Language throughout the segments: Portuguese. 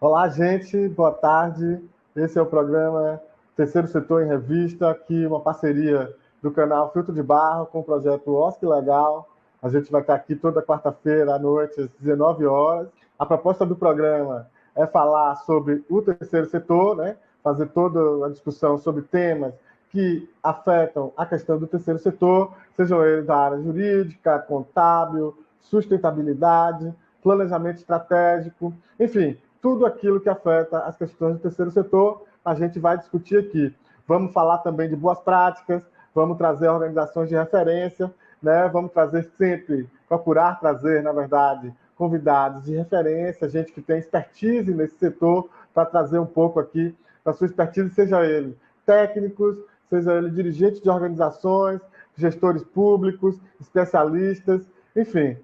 Olá, gente, boa tarde. Esse é o programa Terceiro Setor em Revista, aqui uma parceria do canal Filtro de Barro com o projeto OSC Legal. A gente vai estar aqui toda quarta-feira à noite, às 19 horas. A proposta do programa é falar sobre o terceiro setor, né? Fazer toda a discussão sobre temas que afetam a questão do terceiro setor, sejam eles da área jurídica, contábil, sustentabilidade, planejamento estratégico, enfim, tudo aquilo que afeta as questões do terceiro setor, a gente vai discutir aqui. Vamos falar também de boas práticas, vamos trazer organizações de referência, né? Vamos trazer sempre, procurar trazer, na verdade, convidados de referência, gente que tem expertise nesse setor, para trazer um pouco aqui da sua expertise, seja ele técnicos, seja ele dirigentes de organizações, gestores públicos, especialistas, enfim.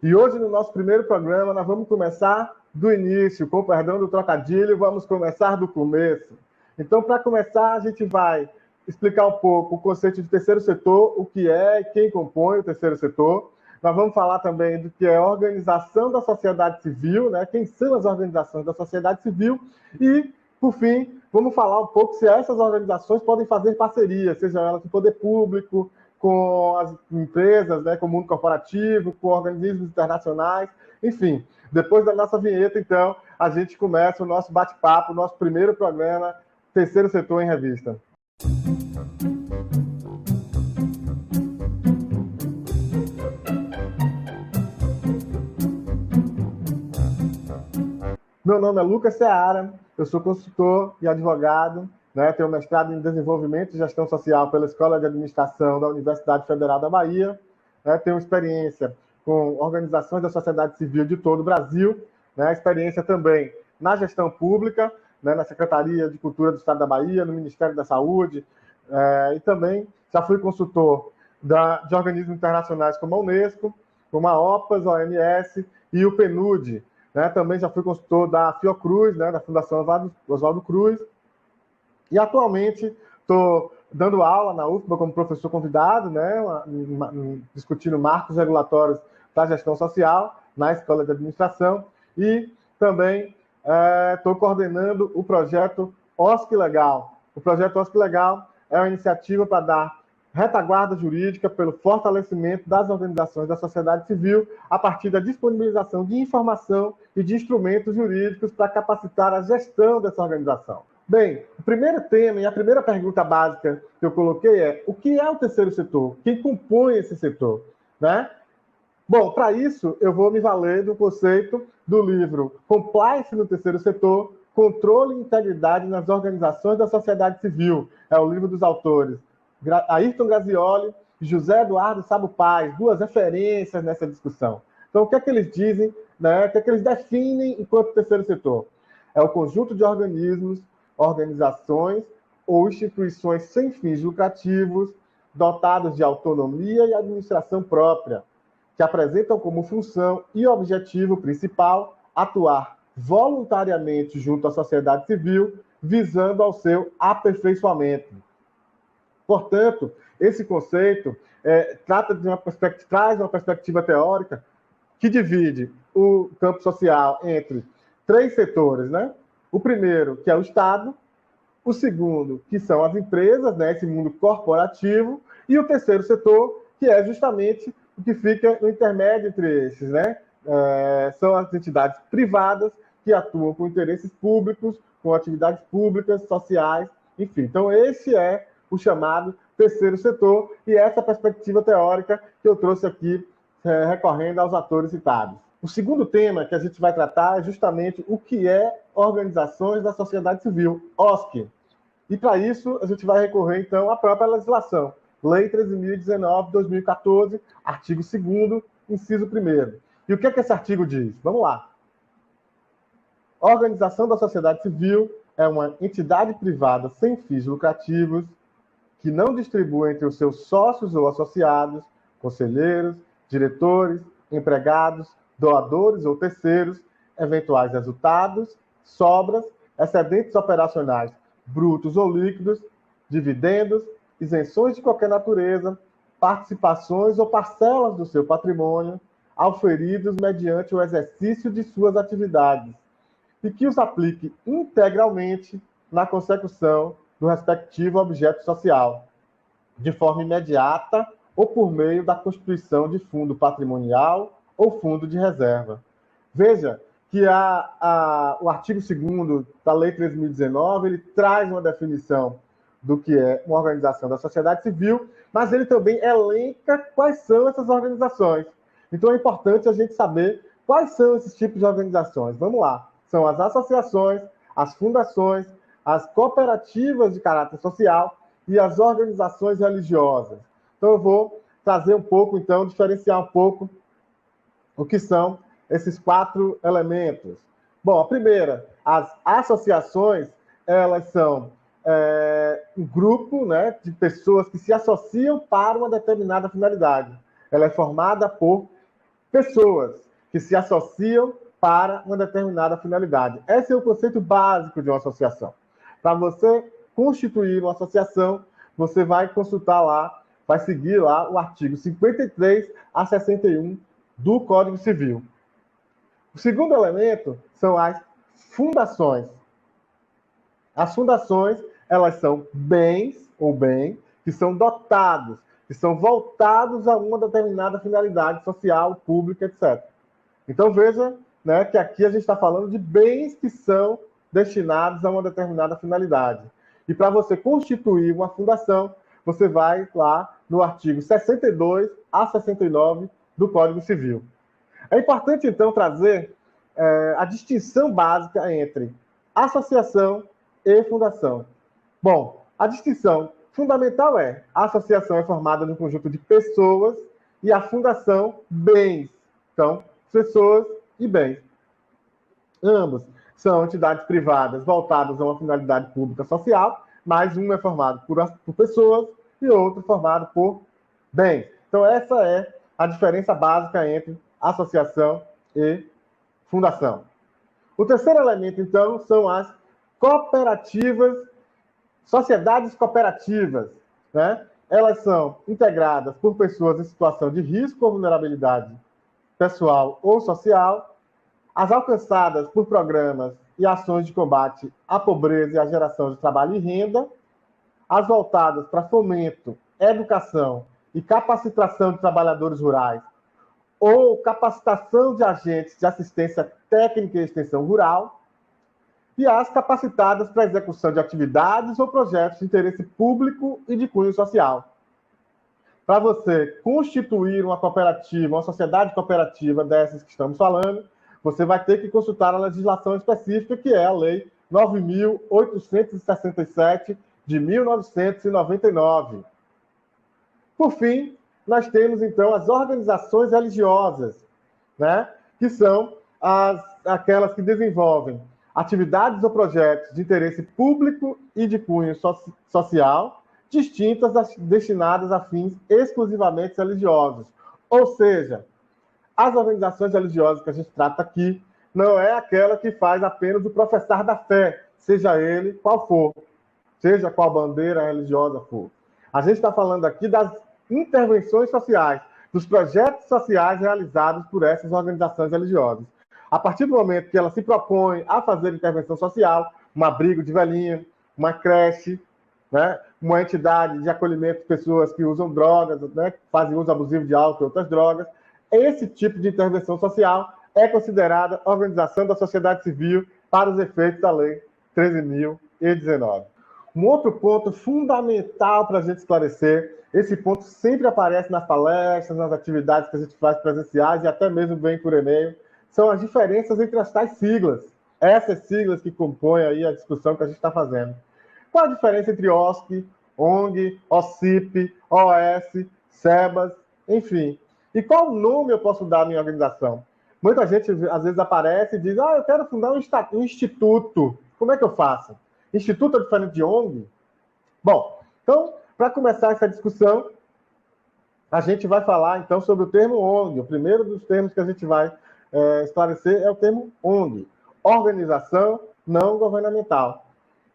E hoje, no nosso primeiro programa, nós vamos começar do início, com o perdão do trocadilho, vamos começar do começo. Então, para começar, a gente vai explicar um pouco o conceito de terceiro setor, o que é e quem compõe o terceiro setor. Nós vamos falar também do que é a organização da sociedade civil, né? Quem são as organizações da sociedade civil. E, por fim, vamos falar um pouco se essas organizações podem fazer parceria, seja elas com o poder público, com as empresas, né, com o mundo corporativo, com organismos internacionais, enfim. Depois da nossa vinheta, então, a gente começa o nosso bate-papo, o nosso primeiro programa, Terceiro Setor em Revista. Meu nome é Lucas Seara, eu sou consultor e advogado, né, tenho mestrado em Desenvolvimento e Gestão Social pela Escola de Administração da Universidade Federal da Bahia, né, tenho experiência com organizações da sociedade civil de todo o Brasil, né, experiência também na gestão pública, né, na Secretaria de Cultura do Estado da Bahia, no Ministério da Saúde, e também já fui consultor de organismos internacionais como a Unesco, como a OPAS, a OMS e o PNUD, né, também já fui consultor da Fiocruz, né, da Fundação Oswaldo Cruz, e atualmente estou dando aula na UFBA como professor convidado, né, discutindo marcos regulatórios da gestão social na Escola de Administração, e também estou coordenando o projeto OSC Legal. O projeto OSC Legal é uma iniciativa para dar retaguarda jurídica pelo fortalecimento das organizações da sociedade civil a partir da disponibilização de informação e de instrumentos jurídicos para capacitar a gestão dessa organização. Bem, o primeiro tema e a primeira pergunta básica que eu coloquei é: o que é o terceiro setor? Quem compõe esse setor? Né? Bom, para isso, eu vou me valer do conceito do livro Compliance no Terceiro Setor, Controle e Integridade nas Organizações da Sociedade Civil. É o livro dos autores Ayrton Grazioli e José Eduardo Sabo Paz, duas referências nessa discussão. Então, o que é que eles dizem, né? O que é que eles definem enquanto terceiro setor? É o conjunto de organismos, organizações ou instituições sem fins lucrativos, dotados de autonomia e administração própria, que apresentam como função e objetivo principal atuar voluntariamente junto à sociedade civil, visando ao seu aperfeiçoamento. Portanto, esse conceito traz uma perspectiva teórica que divide o campo social entre três setores, né? O primeiro, que é o Estado, o segundo, que são as empresas, né, esse mundo corporativo, e o terceiro setor, que é justamente o que fica no intermédio entre esses, né? São as entidades privadas que atuam com interesses públicos, com atividades públicas, sociais, enfim. Então, esse é o chamado terceiro setor, e essa perspectiva teórica que eu trouxe aqui, recorrendo aos atores citados. O segundo tema que a gente vai tratar é justamente o que é organizações da sociedade civil, OSC. E para isso, a gente vai recorrer, então, à própria legislação. Lei 13.019/2014, artigo 2º, inciso 1º. E o que é que esse artigo diz? Vamos lá. Organização da sociedade civil é uma entidade privada sem fins lucrativos que não distribui entre os seus sócios ou associados, conselheiros, diretores, empregados, doadores ou terceiros, eventuais resultados, sobras, excedentes operacionais brutos ou líquidos, dividendos, isenções de qualquer natureza, participações ou parcelas do seu patrimônio, auferidos mediante o exercício de suas atividades, e que os aplique integralmente na consecução do respectivo objeto social, de forma imediata ou por meio da constituição de fundo patrimonial ou fundo de reserva. Veja que o artigo 2º da Lei 3.019, ele traz uma definição do que é uma organização da sociedade civil, mas ele também elenca quais são essas organizações. Então é importante a gente saber quais são esses tipos de organizações. Vamos lá. São as associações, as fundações, as cooperativas de caráter social e as organizações religiosas. Então eu vou trazer um pouco, então, diferenciar um pouco o que são esses 4 elementos. Bom, a primeira, as associações, elas são um grupo, né, de pessoas que se associam para uma determinada finalidade. Ela é formada por pessoas que se associam para uma determinada finalidade. Esse é o conceito básico de uma associação. Para você constituir uma associação, você vai consultar lá, vai seguir lá o artigo 53 a 61 do Código Civil. O segundo elemento são as fundações. As fundações, elas são bens ou bem que são dotados, que são voltados a uma determinada finalidade social, pública, etc. Então, veja, né, que aqui a gente está falando de bens que são destinados a uma determinada finalidade. E para você constituir uma fundação, você vai lá no artigo 62 a 69 do Código Civil. É importante, então, trazer a distinção básica entre associação e fundação. Bom, a distinção fundamental é: a associação é formada de um conjunto de pessoas e a fundação, bens. Então, pessoas e bens. Ambos são entidades privadas voltadas a uma finalidade pública social, mas um é formado por pessoas e outro formado por bens. Então, essa é a diferença básica entre associação e fundação. O terceiro elemento, então, são as cooperativas, sociedades cooperativas, né? Elas são integradas por pessoas em situação de risco ou vulnerabilidade pessoal ou social, as alcançadas por programas e ações de combate à pobreza e à geração de trabalho e renda, as voltadas para fomento, educação e capacitação de trabalhadores rurais ou capacitação de agentes de assistência técnica e extensão rural, e as capacitadas para a execução de atividades ou projetos de interesse público e de cunho social. Para você constituir uma cooperativa, uma sociedade cooperativa dessas que estamos falando, você vai ter que consultar a legislação específica, que é a Lei 9.867 de 1999. Por fim, nós temos, então, as organizações religiosas, né, que são aquelas que desenvolvem atividades ou projetos de interesse público e de cunho social, distintas destinadas a fins exclusivamente religiosos. Ou seja, as organizações religiosas que a gente trata aqui não é aquela que faz apenas o professar da fé, seja ele qual for, seja qual bandeira religiosa for. A gente está falando aqui das intervenções sociais, dos projetos sociais realizados por essas organizações religiosas. A partir do momento que ela se propõe a fazer intervenção social, um abrigo de velhinha, uma creche, né, uma entidade de acolhimento de pessoas que usam drogas, né, que fazem uso abusivo de álcool e outras drogas, esse tipo de intervenção social é considerada organização da sociedade civil para os efeitos da Lei 13.019. Um outro ponto fundamental para a gente esclarecer, esse ponto sempre aparece nas palestras, nas atividades que a gente faz presenciais e até mesmo vem por e-mail, são as diferenças entre as tais siglas, essas siglas que compõem aí a discussão que a gente está fazendo. Qual a diferença entre OSC, ONG, OCIP, OS, SEBAS, enfim? E qual nome eu posso dar à minha organização? Muita gente, às vezes, aparece e diz: eu quero fundar um instituto. Como é que eu faço? Instituto é diferente de ONG? Bom, então, para começar essa discussão, a gente vai falar, então, sobre o termo ONG. O primeiro dos termos que a gente vai esclarecer é o termo ONG, Organização Não Governamental.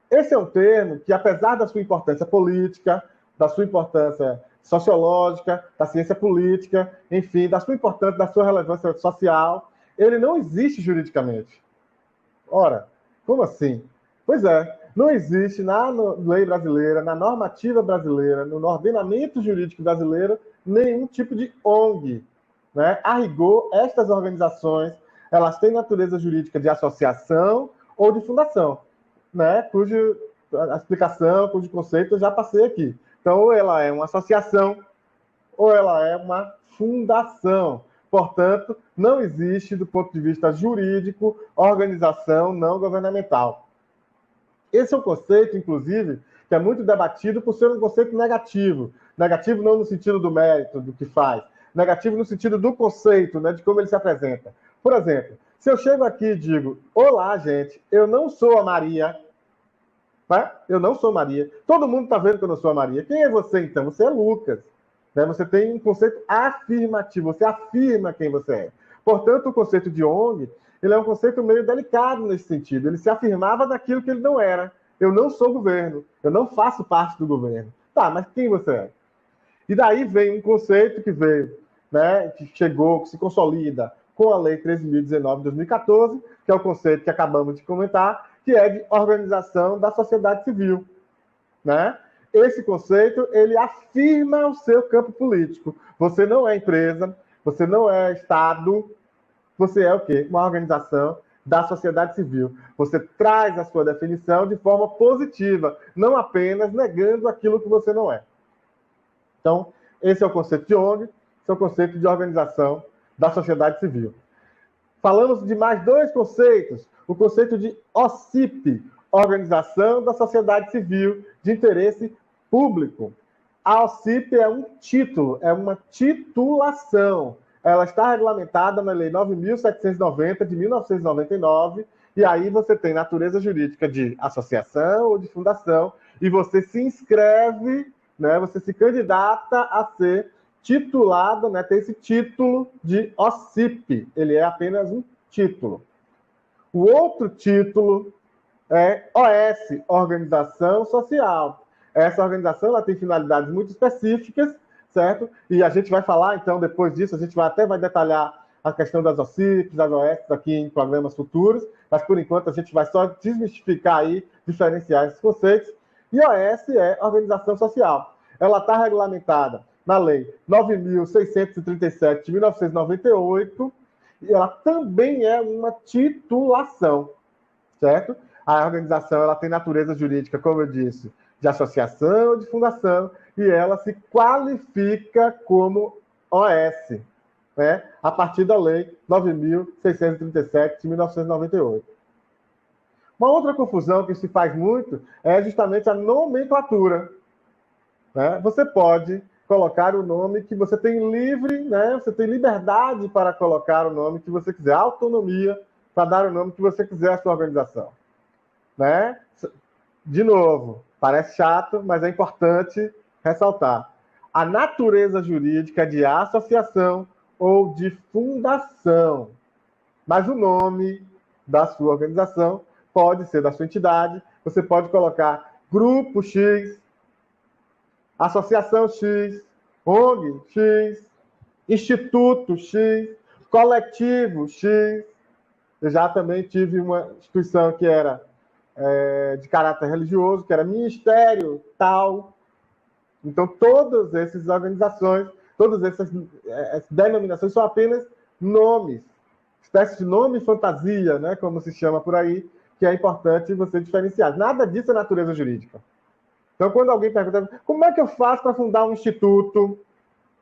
Esse é um termo que, apesar da sua importância política, da sua importância sociológica, da ciência política, enfim, da sua importância, da sua relevância social, ele não existe juridicamente. Ora, como assim? Pois é, não existe na lei brasileira, na normativa brasileira, no ordenamento jurídico brasileiro, nenhum tipo de ONG. Né? A rigor, estas organizações elas têm natureza jurídica de associação ou de fundação, né? Cuja a explicação, cujo conceito eu já passei aqui. Então, ou ela é uma associação, ou ela é uma fundação. Portanto, não existe, do ponto de vista jurídico, organização não governamental. Esse é um conceito, inclusive, que é muito debatido por ser um conceito negativo. Negativo não no sentido do mérito, do que faz. Negativo no sentido do conceito, né, de como ele se apresenta. Por exemplo, se eu chego aqui e digo, olá, gente, eu não sou a Maria, né? Eu não sou Maria. Todo mundo está vendo que eu não sou a Maria. Quem é você, então? Você é Lucas. Né? Você tem um conceito afirmativo. Você afirma quem você é. Portanto, o conceito de ONG ele é um conceito meio delicado nesse sentido. Ele se afirmava daquilo que ele não era. Eu não sou governo. Eu não faço parte do governo. Tá, mas quem você é? E daí vem um conceito que veio, né, que chegou, que se consolida com a Lei 13.019 de 2014, que é o conceito que acabamos de comentar, que é de organização da sociedade civil. Né? Esse conceito, ele afirma o seu campo político. Você não é empresa, você não é Estado, você é o quê? Uma organização da sociedade civil. Você traz a sua definição de forma positiva, não apenas negando aquilo que você não é. Então, esse é o conceito de ONG, esse é o conceito de organização da sociedade civil. Falamos de mais dois conceitos. O conceito de OCIP, Organização da Sociedade Civil de Interesse Público. A OCIP é um título, é uma titulação. Ela está regulamentada na Lei 9.790, de 1999, e aí você tem natureza jurídica de associação ou de fundação, e você se inscreve, né, você se candidata a ser titulado, né, ter esse título de OCIP. Ele é apenas um título. O outro título é OS, Organização Social. Essa organização ela tem finalidades muito específicas, certo? E a gente vai falar, então, depois disso, a gente vai detalhar a questão das OCIPs, das OS aqui em programas futuros, mas por enquanto a gente vai só desmistificar aí, diferenciar esses conceitos. E OS é Organização Social. Ela está regulamentada na Lei 9.637 de 1998, e ela também é uma titulação, certo? A organização ela tem natureza jurídica, como eu disse, de associação ou de fundação, e ela se qualifica como OS, né? A partir da Lei 9.637 de 1998. Uma outra confusão que se faz muito é justamente a nomenclatura. Né? Você pode colocar o nome que você tem livre, né? Você tem liberdade para colocar o nome que você quiser, autonomia para dar o nome que você quiser à sua organização. Né? De novo, parece chato, mas é importante ressaltar. A natureza jurídica de associação ou de fundação. Mas o nome da sua organização pode ser da sua entidade. Você pode colocar Grupo X, Associação X, ONG X, Instituto X, Coletivo X. Eu já também tive uma instituição que era de caráter religioso, que era Ministério tal. Então, todas essas organizações, todas essas denominações são apenas nomes, espécie de nome fantasia, né, como se chama por aí, que é importante você diferenciar. Nada disso é natureza jurídica. Então, quando alguém pergunta, como é que eu faço para fundar um instituto?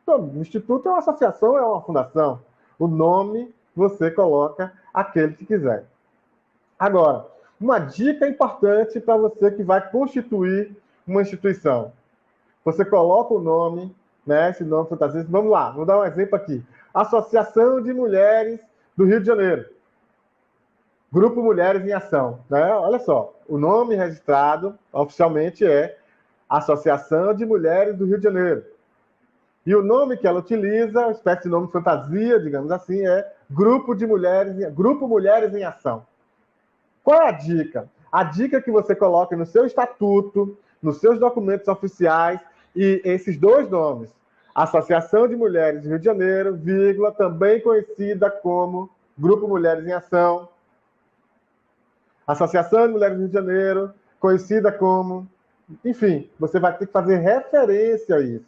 Então, um instituto é uma associação, é uma fundação. O nome você coloca aquele que quiser. Agora, uma dica importante para você que vai constituir uma instituição. Você coloca o nome, né, esse nome fantasia. Vamos lá, vou dar um exemplo aqui. Associação de Mulheres do Rio de Janeiro. Grupo Mulheres em Ação. Né? Olha só, o nome registrado oficialmente é Associação de Mulheres do Rio de Janeiro. E o nome que ela utiliza, uma espécie de nome fantasia, digamos assim, é Grupo Mulheres em Ação. Qual é a dica? A dica é que você coloque no seu estatuto, nos seus documentos oficiais, e esses dois nomes, Associação de Mulheres do Rio de Janeiro, vírgula, também conhecida como Grupo Mulheres em Ação. Associação de Mulheres do Rio de Janeiro, conhecida como... Enfim, você vai ter que fazer referência a isso,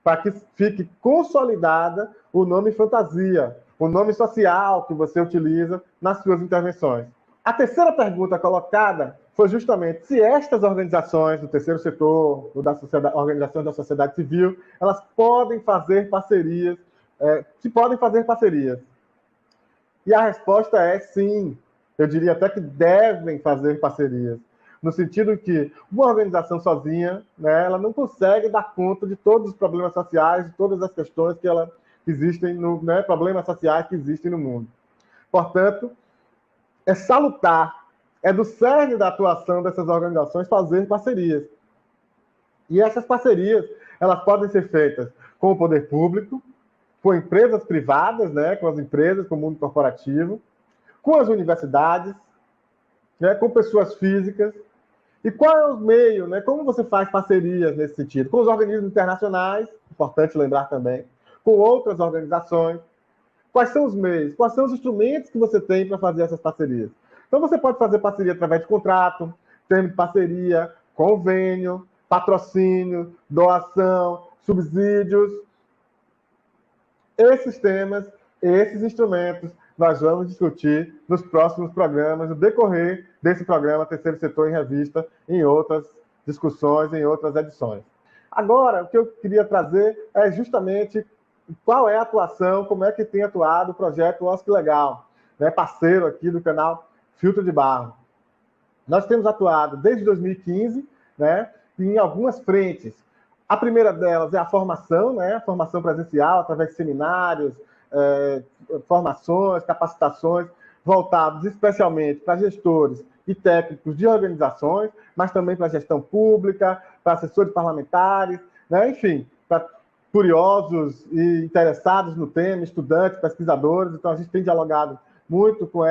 para que fique consolidada o nome fantasia, o nome social que você utiliza nas suas intervenções. A terceira pergunta colocada foi justamente se estas organizações do terceiro setor, ou organizações da sociedade civil, elas podem fazer parcerias, se podem fazer parcerias. E a resposta é sim. Eu diria até que devem fazer parcerias, no sentido que uma organização sozinha, né, ela não consegue dar conta de todos os problemas sociais, de todas as questões que existem, problemas sociais que existem no mundo. Portanto, é salutar, é do cerne da atuação dessas organizações fazer parcerias. E essas parcerias, elas podem ser feitas com o poder público, com empresas privadas, né, com as empresas, com o mundo corporativo, com as universidades, né, com pessoas físicas. E qual é o meio, né? Como você faz parcerias nesse sentido? Com os organismos internacionais, importante lembrar também, com outras organizações. Quais são os meios? Quais são os instrumentos que você tem para fazer essas parcerias? Então, você pode fazer parceria através de contrato, termo de parceria, convênio, patrocínio, doação, subsídios. Esses temas, esses instrumentos, nós vamos discutir nos próximos programas, no decorrer desse programa Terceiro Setor em Revista, em outras discussões, em outras edições. Agora, o que eu queria trazer é justamente qual é a atuação, como é que tem atuado o projeto OSC Legal, né, parceiro aqui do canal Filtro de Barro. Nós temos atuado desde 2015, né, em algumas frentes. A primeira delas é a formação, né, a formação presencial, através de seminários, formações, capacitações, voltados especialmente para gestores e técnicos de organizações, mas também para a gestão pública, para assessores parlamentares, né, enfim, para curiosos e interessados no tema, estudantes, pesquisadores. Então, a gente tem dialogado muito com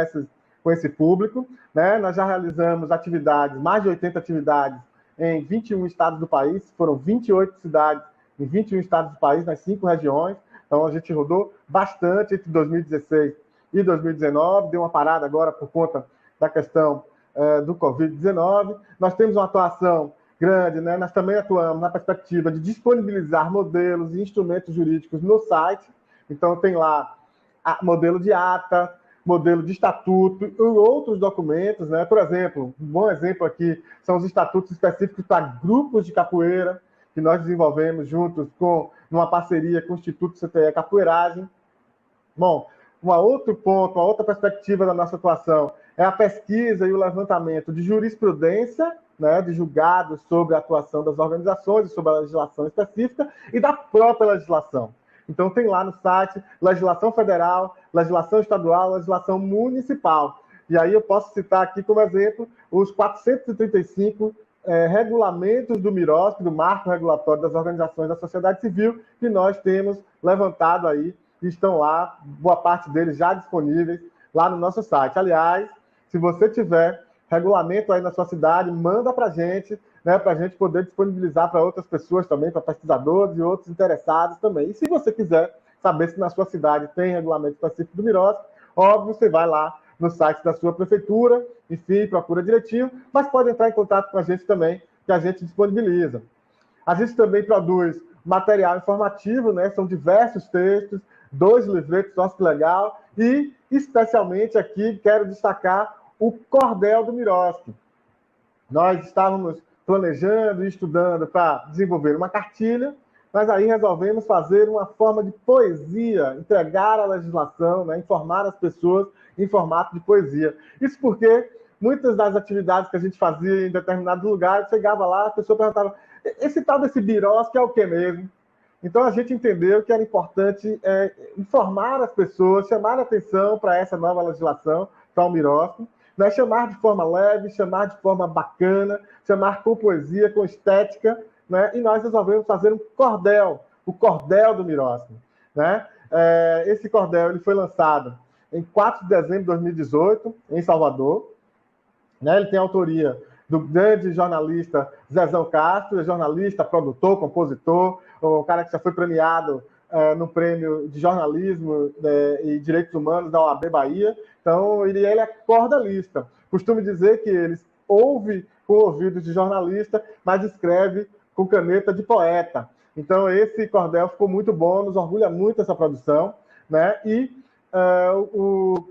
esse público, né? Nós já realizamos atividades, mais de 80 atividades em 21 estados do país, foram 28 cidades em 21 estados do país, nas 5 regiões. Então, a gente rodou bastante entre 2016 e 2019, deu uma parada agora por conta da questão do Covid-19. Nós temos uma atuação grande, né? Nós também atuamos na perspectiva de disponibilizar modelos e instrumentos jurídicos no site. Então, tem lá modelo de ata, modelo de estatuto e outros documentos, né? Por exemplo, um bom exemplo aqui são os estatutos específicos para grupos de capoeira, que nós desenvolvemos juntos numa parceria com o Instituto CTE Capoeiragem. Bom, um outro ponto, uma outra perspectiva da nossa atuação é a pesquisa e o levantamento de jurisprudência, né, de julgados sobre a atuação das organizações, sobre a legislação específica e da própria legislação. Então, tem lá no site legislação federal, legislação estadual, legislação municipal. E aí eu posso citar aqui como exemplo os 435 regulamentos do MIROSC, do Marco Regulatório das Organizações da Sociedade Civil, que nós temos levantado aí, e estão lá, boa parte deles já disponíveis lá no nosso site. Aliás, se você tiver regulamento aí na sua cidade, manda para a gente, né, para a gente poder disponibilizar para outras pessoas também, para pesquisadores e outros interessados também. E se você quiser saber se na sua cidade tem regulamento específico do MIROSC, óbvio, você vai lá no site da sua prefeitura, enfim, procura direitinho, mas pode entrar em contato com a gente também, que a gente disponibiliza. A gente também produz material informativo, né, são diversos textos, 2 livretos OSC Legal e, especialmente aqui, quero destacar o cordel do MIROSC. Nós estávamos planejando e estudando para desenvolver uma cartilha, mas aí resolvemos fazer uma forma de poesia, entregar a legislação, né, informar as pessoas em formato de poesia. Isso porque muitas das atividades que a gente fazia em determinados lugares, chegava lá, a pessoa perguntava, esse tal desse MIROSC é o que mesmo? Então, a gente entendeu que era importante informar as pessoas, chamar a atenção para essa nova legislação, para o MIROSC, né? Chamar de forma leve, chamar de forma bacana, chamar com poesia, com estética, né? E nós resolvemos fazer um cordel, o cordel do MIROSC, né? Esse cordel ele foi lançado em 4 de dezembro de 2018, em Salvador, né? Ele tem autoria do grande jornalista Zezão Castro, jornalista, produtor, compositor, um cara que já foi premiado no prêmio de jornalismo e direitos humanos da OAB Bahia. Então, ele é cordalista. Costumo dizer que ele ouve com ouvidos de jornalista, mas escreve com caneta de poeta. Então, esse cordel ficou muito bom, nos orgulha muito essa produção, né? E o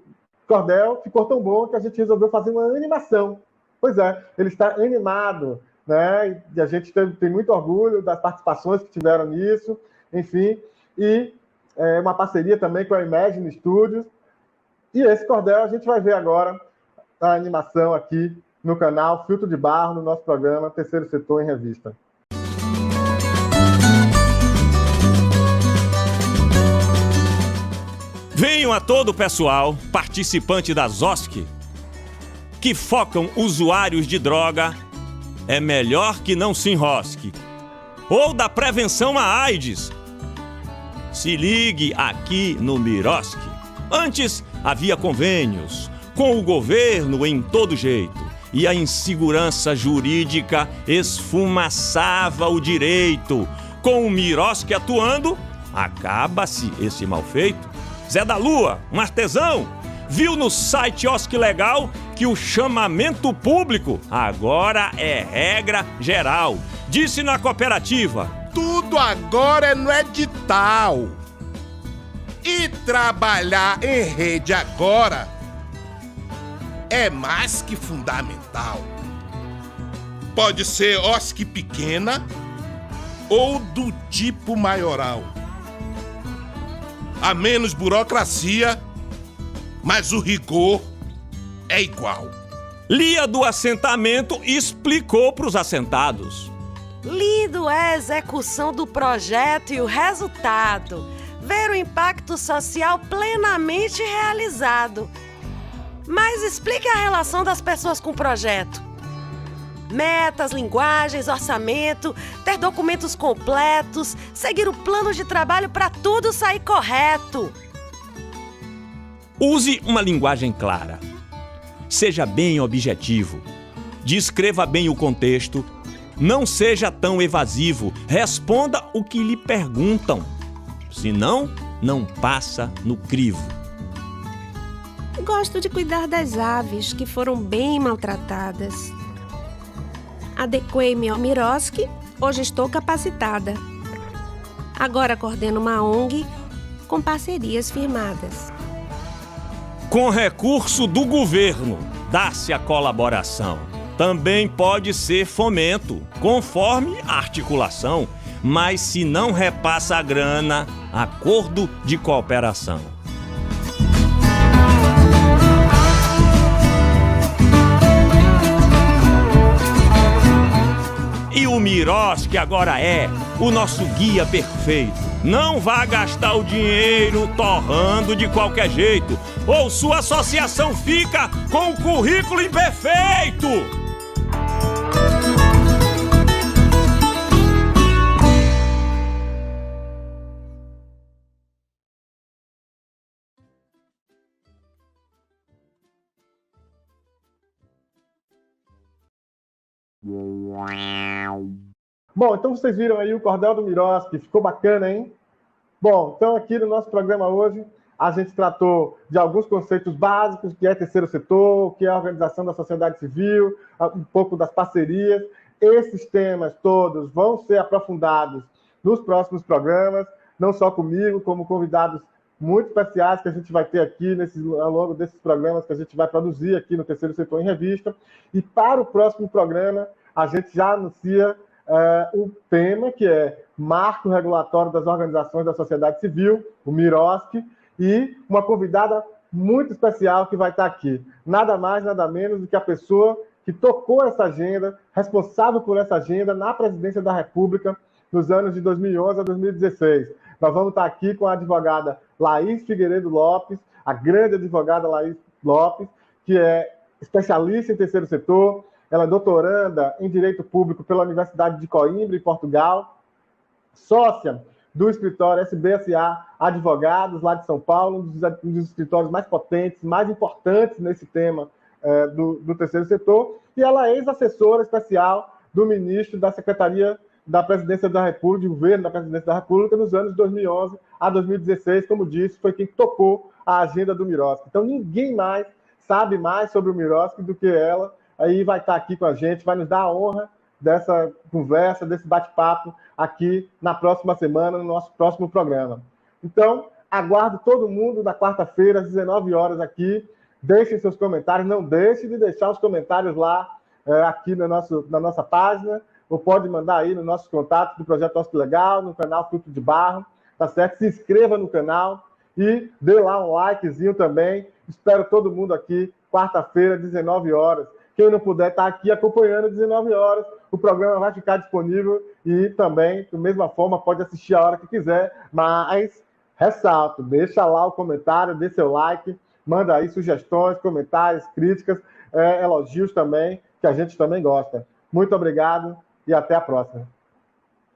cordel ficou tão bom que a gente resolveu fazer uma animação. Pois é, ele está animado, né? E a gente tem muito orgulho das participações que tiveram nisso, enfim, e uma parceria também com a Imagine Studios. E esse cordel a gente vai ver agora a animação aqui no canal Filtro de Barro, no nosso programa Terceiro Setor em Revista. Venham a todo o pessoal, participante das OSC, que focam usuários de droga, é melhor que não se enrosque. Ou da prevenção à AIDS. Se ligue aqui no Mirosk. Antes havia convênios com o governo em todo jeito, e a insegurança jurídica esfumaçava o direito. Com o Mirosk atuando, acaba-se esse mal feito. Zé da Lua, um artesão, viu no site OSC Legal que o chamamento público agora é regra geral. Disse na cooperativa: tudo agora é no edital. E trabalhar em rede agora é mais que fundamental. Pode ser OSC pequena ou do tipo maioral. Há menos burocracia, mas o rigor é igual. Lia do assentamento explicou para os assentados. Lido é a execução do projeto e o resultado. Ver o impacto social plenamente realizado. Mas explique a relação das pessoas com o projeto. Metas, linguagens, orçamento, ter documentos completos, seguir o plano de trabalho para tudo sair correto. Use uma linguagem clara. Seja bem objetivo. Descreva bem o contexto. Não seja tão evasivo. Responda o que lhe perguntam. Senão, não passa no crivo. Gosto de cuidar das aves que foram bem maltratadas. Adequei-me ao Mirosk, hoje estou capacitada. Agora coordeno uma ONG com parcerias firmadas. Com recurso do governo, dá-se a colaboração. Também pode ser fomento, conforme a articulação, mas se não repassa a grana, acordo de cooperação. E o Mirosk agora é o nosso guia perfeito. Não vá gastar o dinheiro torrando de qualquer jeito, ou sua associação fica com o currículo imperfeito. Bom, então vocês viram aí o cordel do Mirosk, ficou bacana, hein? Bom, então aqui no nosso programa hoje, a gente tratou de alguns conceitos básicos, que é terceiro setor, que é a organização da sociedade civil, um pouco das parcerias. Esses temas todos vão ser aprofundados nos próximos programas, não só comigo, como convidados muito especiais que a gente vai ter aqui ao longo desses programas que a gente vai produzir aqui no Terceiro Setor em Revista. E para o próximo programa, a gente já anuncia o tema, que é Marco Regulatório das Organizações da Sociedade Civil, o Mirosk, e uma convidada muito especial que vai estar aqui. Nada mais, nada menos do que a pessoa que tocou essa agenda, responsável por essa agenda na Presidência da República nos anos de 2011 a 2016. Nós vamos estar aqui com a advogada Laís Figueiredo Lopes, a grande advogada Laís Lopes, que é especialista em terceiro setor. Ela é doutoranda em Direito Público pela Universidade de Coimbra, em Portugal, sócia do escritório SBSA Advogados, lá de São Paulo, um dos escritórios mais potentes, mais importantes nesse tema do terceiro setor, e ela é ex-assessora especial do ministro da Secretaria da presidência da República, do governo da presidência da República, nos anos 2011 a 2016, como disse, foi quem tocou a agenda do Miroski. Então, ninguém mais sabe mais sobre o Miroski do que ela. Aí vai estar aqui com a gente, vai nos dar a honra dessa conversa, desse bate-papo aqui na próxima semana, no nosso próximo programa. Então, aguardo todo mundo na quarta-feira, às 19 horas aqui. Deixem seus comentários, não deixe de deixar os comentários lá, aqui na nossa página, ou pode mandar aí nos nossos contatos do Projeto Osc Legal, no canal Fruto de Barro, tá certo? Se inscreva no canal e dê lá um likezinho também. Espero todo mundo aqui, quarta-feira, 19 horas. Quem não puder estar aqui acompanhando às 19 horas, o programa vai ficar disponível e também, da mesma forma, pode assistir a hora que quiser, mas ressalto, deixa lá o comentário, dê seu like, manda aí sugestões, comentários, críticas, elogios também, que a gente também gosta. Muito obrigado e até a próxima.